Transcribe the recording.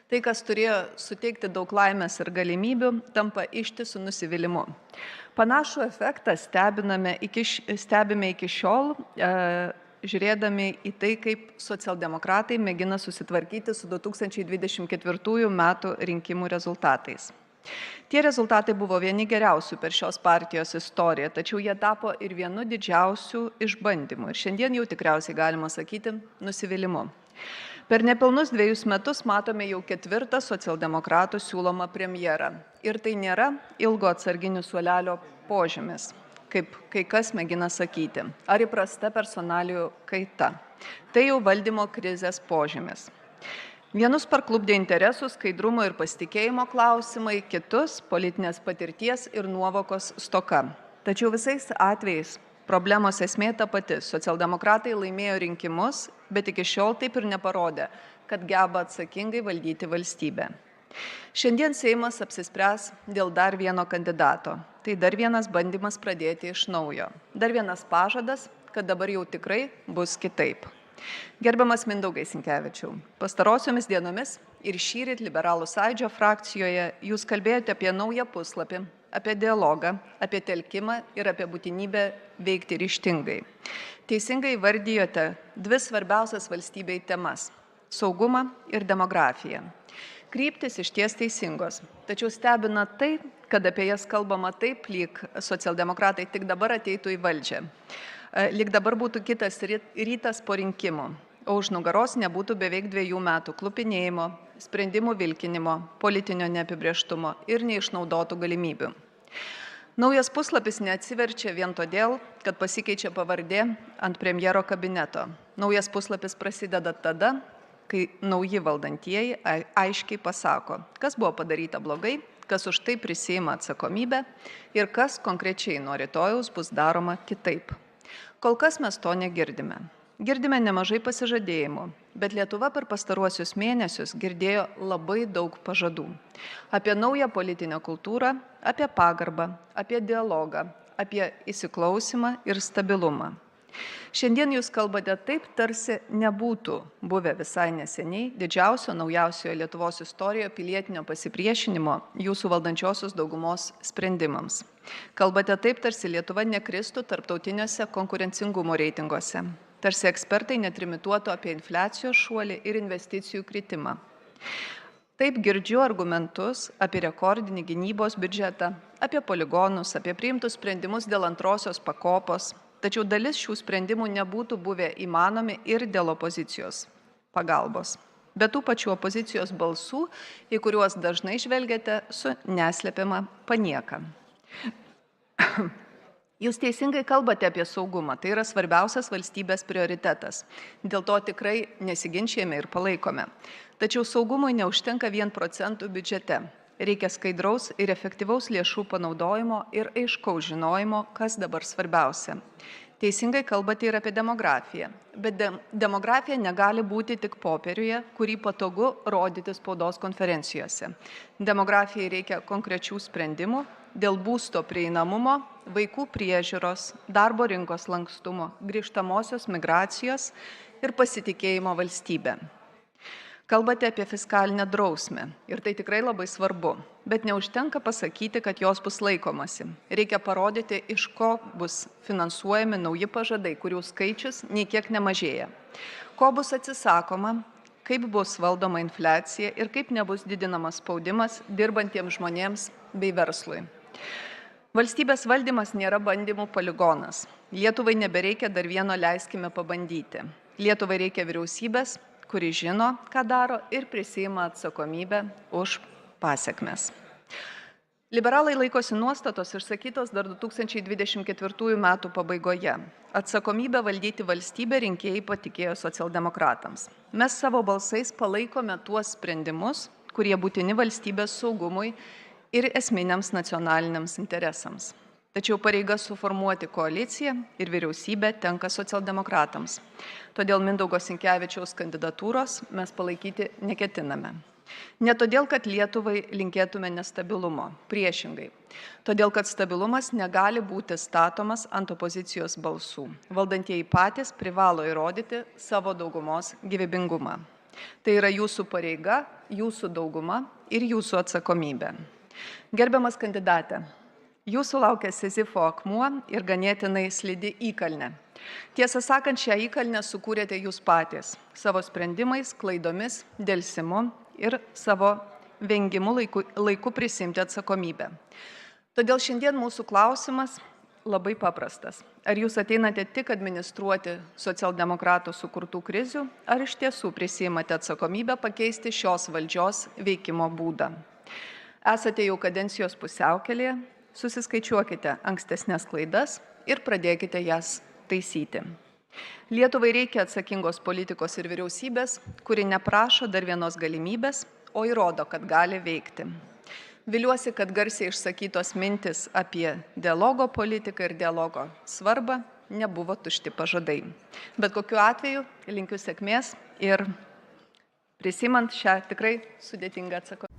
Tai, kas turėjo suteikti daug laimės ir galimybių, tampa ištisų nusivylimu. Panašų efektą stebime iki šiol, žiūrėdami į tai, kaip socialdemokratai mėgina susitvarkyti su 2024 metų rinkimų rezultatais. Tie rezultatai buvo vieni geriausių per šios partijos istoriją, tačiau jie tapo ir vienu didžiausių išbandymų. Ir šiandien jau tikriausiai galima sakyti nusivylimu. Per nepilnus 2 metus matome jau 4. socialdemokratų siūlomą premjerą. Ir tai nėra ilgo atsarginių suolelio požymis, kaip kai kas mėgina sakyti, ar įprasta personalijų kaita. Tai jau valdymo krizės požymis. Vienus parklupdė interesų, skaidrumo ir pasitikėjimo klausimai, kitus politinės patirties ir nuovokos stoka. Tačiau visais atvejais problemos esmė ta pati. Socialdemokratai laimėjo rinkimus, bet iki šiol taip ir neparodė, kad geba atsakingai valdyti valstybę. Šiandien Seimas apsispręs dėl dar vieno kandidato. Tai dar vienas bandymas pradėti iš naujo. Dar vienas pažadas, kad dabar jau tikrai bus kitaip. Gerbiamas Mindaugai Sinkevičiau, pastarosiomis dienomis ir šįryt Liberalų sąjūdžio frakcijoje jūs kalbėjote apie naują puslapį, apie dialogą, apie telkimą ir apie būtinybę veikti ryžtingai. Teisingai vardijote 2 svarbiausias valstybei temas – saugumą ir demografiją. Kryptis išties teisingos, tačiau stebina tai, kad apie jas kalbama taip, lyg socialdemokratai tik dabar ateitų į valdžią. Lyg dabar būtų kitas rytas po rinkimų, o už nugaros nebūtų beveik 2 metų klupinėjimo, sprendimų vilkinimo, politinio neapibrėžtumo ir neišnaudotų galimybių. Naujas puslapis neatsiverčia vien todėl, kad pasikeičia pavardė ant premjero kabineto. Naujas puslapis prasideda tada, kai nauji valdantieji aiškiai pasako, kas buvo padaryta blogai, kas už tai prisiima atsakomybę ir kas konkrečiai nuo rytojaus bus daroma kitaip. Kol kas mes to negirdime. Girdime nemažai pasižadėjimų, bet Lietuva per pastaruosius mėnesius girdėjo labai daug pažadų. Apie naują politinę kultūrą, apie pagarbą, apie dialogą, apie įsiklausimą ir stabilumą. Šiandien jūs kalbate taip, tarsi nebūtų buvę visai neseniai didžiausio naujausioje Lietuvos istorijoje pilietinio pasipriešinimo jūsų valdančiosios daugumos sprendimams. Kalbate taip, tarsi Lietuva nekristų tarptautiniuose konkurencingumo reitinguose. Tarsi ekspertai netrimituotų apie infliacijos šuolį ir investicijų kritimą. Taip girdžiu argumentus apie rekordinį gynybos biudžetą, apie poligonus, apie priimtus sprendimus dėl antrosios pakopos. Tačiau dalis šių sprendimų nebūtų buvę įmanomi ir dėl opozicijos pagalbos. Be tų pačių opozicijos balsų, į kuriuos dažnai žvelgiate su neslepiama panieka. Jūs teisingai kalbate apie saugumą, tai yra svarbiausias valstybės prioritetas. Dėl to tikrai nesiginčijame ir palaikome. Tačiau saugumui neužtenka 1% biudžete. Reikia skaidraus ir efektyvaus lėšų panaudojimo ir aiškaus žinojimo, kas dabar svarbiausia. Teisingai kalbate ir apie demografiją, bet demografija negali būti tik popieriuje, kurį patogu rodyti spaudos konferencijose. Demografijai reikia konkrečių sprendimų dėl būsto prieinamumo, vaikų priežiūros, darbo rinkos lankstumo, grįžtamosios migracijos ir pasitikėjimo valstybė. Kalbate apie fiskalinę drausmę ir tai tikrai labai svarbu, bet neužtenka pasakyti, kad jos bus laikomasi. Reikia parodyti, iš ko bus finansuojami nauji pažadai, kurių skaičius nei kiek nemažėja. Ko bus atsisakoma, kaip bus valdoma infliacija ir kaip nebus didinamas spaudimas dirbantiems žmonėms bei verslui. Valstybės valdymas nėra bandymų poligonas. Lietuvai nebereikia dar vieno leiskime pabandyti. Lietuvai reikia vyriausybės, kuri žino, ką daro ir prisiima atsakomybę už pasekmes. Liberalai laikosi nuostatos išsakytos dar 2024 metų pabaigoje. Atsakomybę valdyti valstybę rinkėjai patikėjo socialdemokratams. Mes savo balsais palaikome tuos sprendimus, kurie būtini valstybės saugumui ir esminiams nacionaliniams interesams. Tačiau pareiga suformuoti koaliciją ir vyriausybę tenka socialdemokratams. Todėl Mindaugo Sinkevičiaus kandidatūros mes palaikyti neketiname. Ne todėl, kad Lietuvai linkėtume nestabilumo, priešingai. Todėl, kad stabilumas negali būti statomas ant opozicijos balsų. Valdantieji patys privalo įrodyti savo daugumos gyvybingumą. Tai yra jūsų pareiga, jūsų dauguma ir jūsų atsakomybė. Gerbiamas kandidate, jūsų laukia Sizifo akmuo ir ganėtinai slidi įkalnė. Tiesą sakant, šią įkalnę sukūrėte jūs patys, savo sprendimais, klaidomis, dėlsimu ir savo vengimu laiku prisimti atsakomybę. Todėl šiandien mūsų klausimas labai paprastas. Ar jūs ateinate tik administruoti socialdemokratų sukurtų krizių, ar iš tiesų prisimate atsakomybę pakeisti šios valdžios veikimo būdą? Esate jau kadencijos pusiaukelėje, susiskaičiuokite ankstesnės klaidas ir pradėkite jas taisyti. Lietuvai reikia atsakingos politikos ir vyriausybės, kuri neprašo dar vienos galimybės, o įrodo, kad gali veikti. Viliuosi, kad garsiai išsakytos mintis apie dialogo politiką ir dialogo svarbą nebuvo tušti pažadai. Bet kokiu atveju linkiu sėkmės ir prisimant šią tikrai sudėtingą atsakomybę.